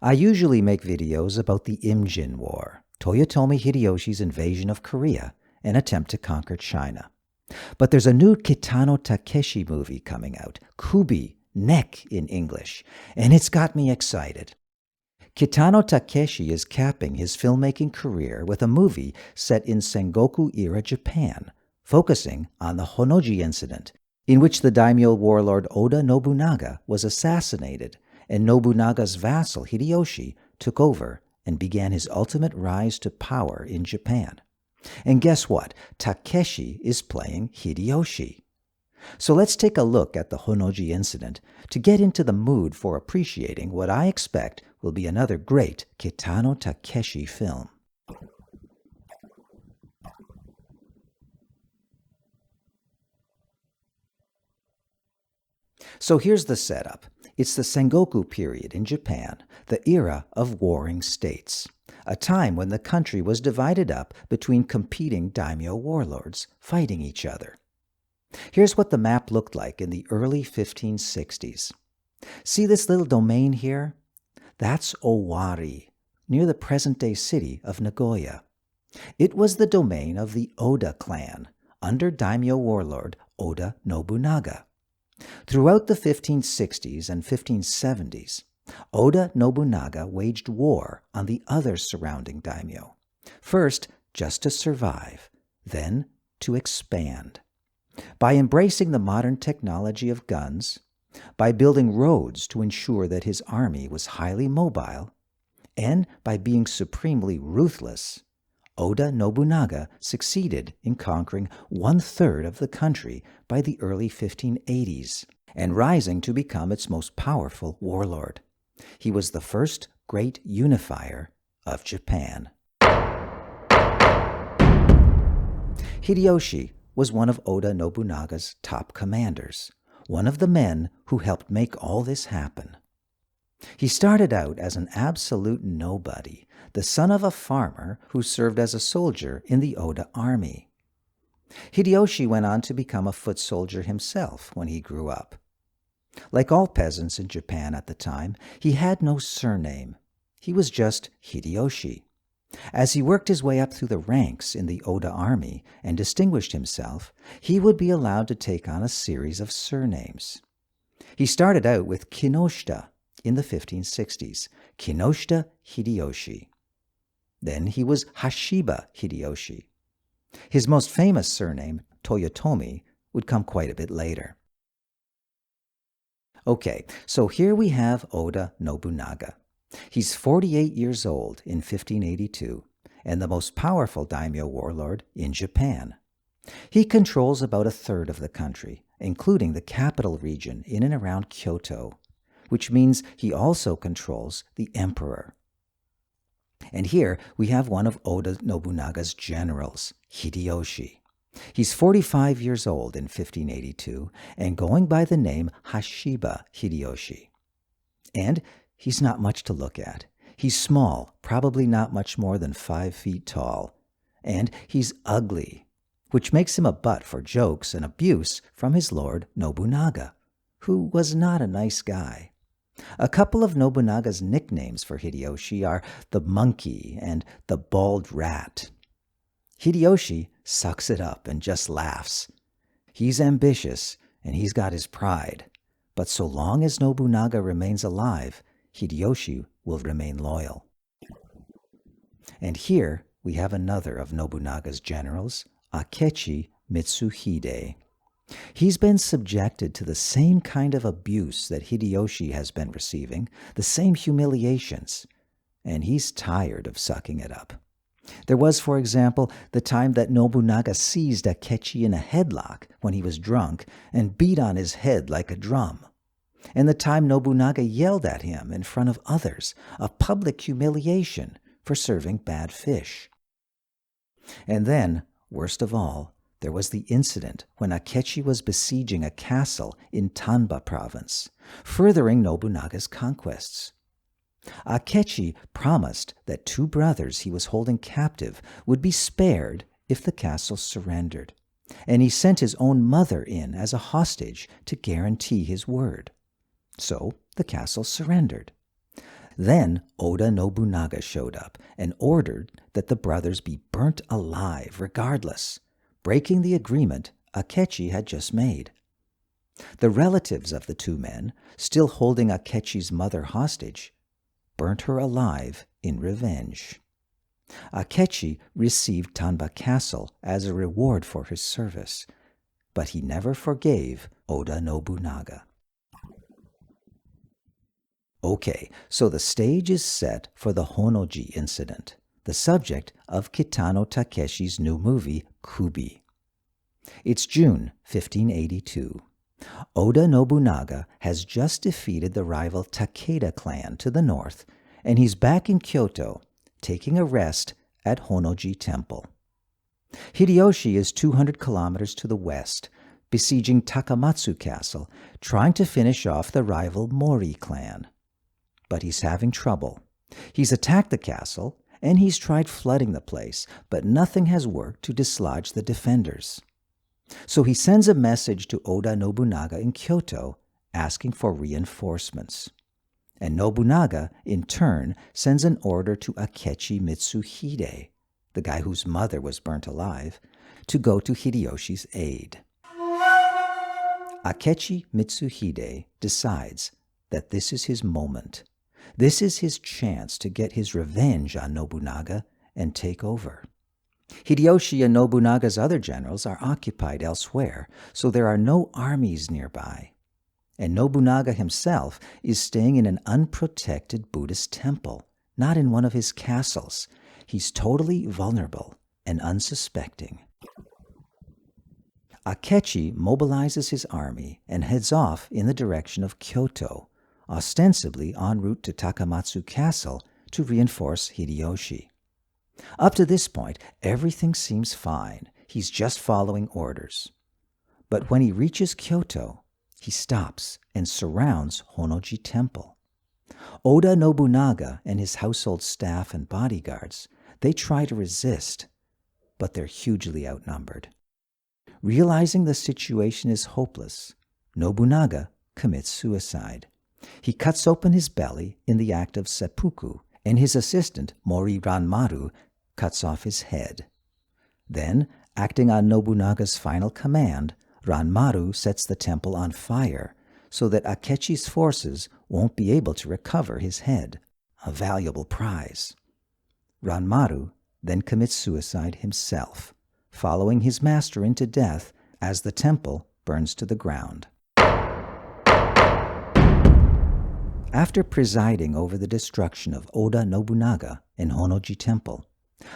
I usually make videos about the IMJIN War, Toyotomi Hideyoshi's invasion of Korea and attempt to conquer China. But there's a new Kitano Takeshi movie coming out, Kubi, Neck in English, and it's got me excited. Kitano Takeshi is capping his filmmaking career with a movie set in Sengoku-era Japan, focusing on the Honno-ji Incident, in which the daimyo warlord Oda Nobunaga was assassinated, and Nobunaga's vassal Hideyoshi took over and began his ultimate rise to power in Japan. And guess what? Takeshi is playing Hideyoshi. So let's take a look at the Honno-ji Incident to get into the mood for appreciating what I expect will be another great Kitano Takeshi film. So here's the setup. It's the Sengoku period in Japan, the era of warring states, a time when the country was divided up between competing daimyo warlords fighting each other. Here's what the map looked like in the early 1560s. See this little domain here? That's Owari, near the present-day city of Nagoya. It was the domain of the Oda clan, under daimyo warlord Oda Nobunaga. Throughout the 1560s and 1570s, Oda Nobunaga waged war on the other surrounding daimyo, first just to survive, then to expand. By embracing the modern technology of guns, by building roads to ensure that his army was highly mobile, and by being supremely ruthless, Oda Nobunaga succeeded in conquering 1/3 of the country by the early 1580s and rising to become its most powerful warlord. He was the first great unifier of Japan. Hideyoshi was one of Oda Nobunaga's top commanders, one of the men who helped make all this happen. He started out as an absolute nobody, the son of a farmer who served as a soldier in the Oda army. Hideyoshi went on to become a foot soldier himself when he grew up. Like all peasants in Japan at the time, he had no surname. He was just Hideyoshi. As he worked his way up through the ranks in the Oda army and distinguished himself, he would be allowed to take on a series of surnames. He started out with Kinoshita in the 1560s, Kinoshita Hideyoshi. Then he was Hashiba Hideyoshi. His most famous surname, Toyotomi, would come quite a bit later. Okay, so here we have Oda Nobunaga. He's 48 years old in 1582 and the most powerful daimyo warlord in Japan. He controls about 1/3 of the country, including the capital region in and around Kyoto, which means he also controls the emperor. And here we have one of Oda Nobunaga's generals, Hideyoshi. He's 45 years old in 1582 and going by the name Hashiba Hideyoshi. And he's not much to look at. He's small, probably not much more than 5 feet tall. And he's ugly, which makes him a butt for jokes and abuse from his lord Nobunaga, who was not a nice guy. A couple of Nobunaga's nicknames for Hideyoshi are the monkey and the bald rat. Hideyoshi sucks it up and just laughs. He's ambitious and he's got his pride, but so long as Nobunaga remains alive, Hideyoshi will remain loyal. And here we have another of Nobunaga's generals, Akechi Mitsuhide. He's been subjected to the same kind of abuse that Hideyoshi has been receiving, the same humiliations, and he's tired of sucking it up. There was, for example, the time that Nobunaga seized Akechi in a headlock when he was drunk and beat on his head like a drum. And the time Nobunaga yelled at him in front of others, a public humiliation for serving bad fish. And then, worst of all, there was the incident when Akechi was besieging a castle in Tanba province, furthering Nobunaga's conquests. Akechi promised that 2 brothers he was holding captive would be spared if the castle surrendered, and he sent his own mother in as a hostage to guarantee his word. So the castle surrendered. Then Oda Nobunaga showed up and ordered that the brothers be burnt alive regardless, breaking the agreement Akechi had just made. The relatives of the two men, still holding Akechi's mother hostage, burnt her alive in revenge. Akechi received Tanba Castle as a reward for his service, but he never forgave Oda Nobunaga. Okay, so the stage is set for the Honno-ji Incident, the subject of Kitano Takeshi's new movie, Kubi. It's June 1582. Oda Nobunaga has just defeated the rival Takeda clan to the north, and he's back in Kyoto, taking a rest at Honno-ji Temple. Hideyoshi is 200 kilometers to the west, besieging Takamatsu Castle, trying to finish off the rival Mori clan. But he's having trouble. He's attacked the castle, and he's tried flooding the place, but nothing has worked to dislodge the defenders. So he sends a message to Oda Nobunaga in Kyoto, asking for reinforcements. And Nobunaga, in turn, sends an order to Akechi Mitsuhide, the guy whose mother was burnt alive, to go to Hideyoshi's aid. Akechi Mitsuhide decides that this is his moment. This is his chance to get his revenge on Nobunaga and take over. Hideyoshi and Nobunaga's other generals are occupied elsewhere, so there are no armies nearby. And Nobunaga himself is staying in an unprotected Buddhist temple, not in one of his castles. He's totally vulnerable and unsuspecting. Akechi mobilizes his army and heads off in the direction of Kyoto, ostensibly en route to Takamatsu Castle to reinforce Hideyoshi. Up to this point, everything seems fine. He's just following orders. But when he reaches Kyoto, he stops and surrounds Honno-ji Temple. Oda Nobunaga and his household staff and bodyguards, they try to resist, but they're hugely outnumbered. Realizing the situation is hopeless, Nobunaga commits suicide. He cuts open his belly in the act of seppuku, and his assistant, Mori Ranmaru, cuts off his head. Then, acting on Nobunaga's final command, Ranmaru sets the temple on fire so that Akechi's forces won't be able to recover his head, a valuable prize. Ranmaru then commits suicide himself, following his master into death as the temple burns to the ground. After presiding over the destruction of Oda Nobunaga in Honno-ji Temple,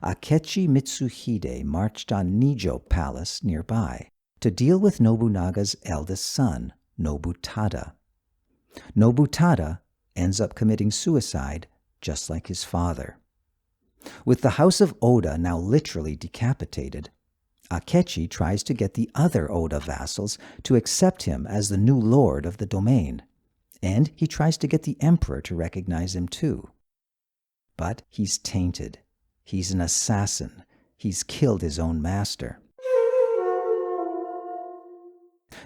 Akechi Mitsuhide marched on Nijo Palace nearby to deal with Nobunaga's eldest son, Nobutada. Nobutada ends up committing suicide just like his father. With the house of Oda now literally decapitated, Akechi tries to get the other Oda vassals to accept him as the new lord of the domain, and he tries to get the emperor to recognize him too. But he's tainted. He's an assassin. He's killed his own master.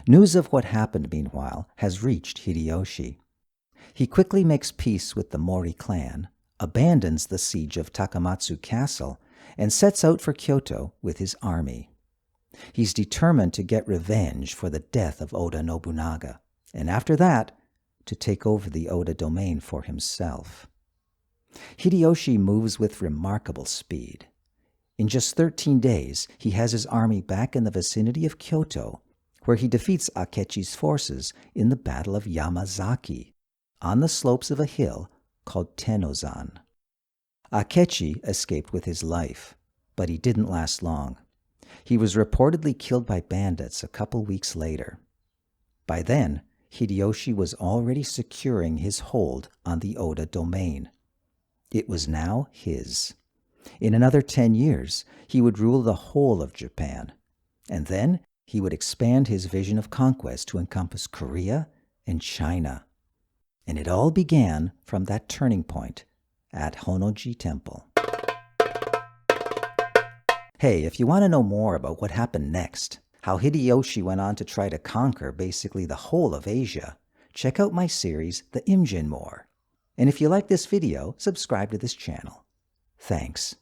News of what happened, meanwhile, has reached Hideyoshi. He quickly makes peace with the Mori clan, abandons the siege of Takamatsu Castle, and sets out for Kyoto with his army. He's determined to get revenge for the death of Oda Nobunaga, and after that, to take over the Oda domain for himself. Hideyoshi moves with remarkable speed. In just 13 days, he has his army back in the vicinity of Kyoto, where he defeats Akechi's forces in the Battle of Yamazaki, on the slopes of a hill called Tenozan. Akechi escaped with his life, but he didn't last long. He was reportedly killed by bandits a couple weeks later. By then, Hideyoshi was already securing his hold on the Oda domain. It was now his. In another 10 years, he would rule the whole of Japan, and then he would expand his vision of conquest to encompass Korea and China. And it all began from that turning point at Honno-ji Temple. Hey, if you want to know more about what happened next, how Hideyoshi went on to try to conquer basically the whole of Asia, check out my series, The IMJIN War. And if you like this video, subscribe to this channel. Thanks.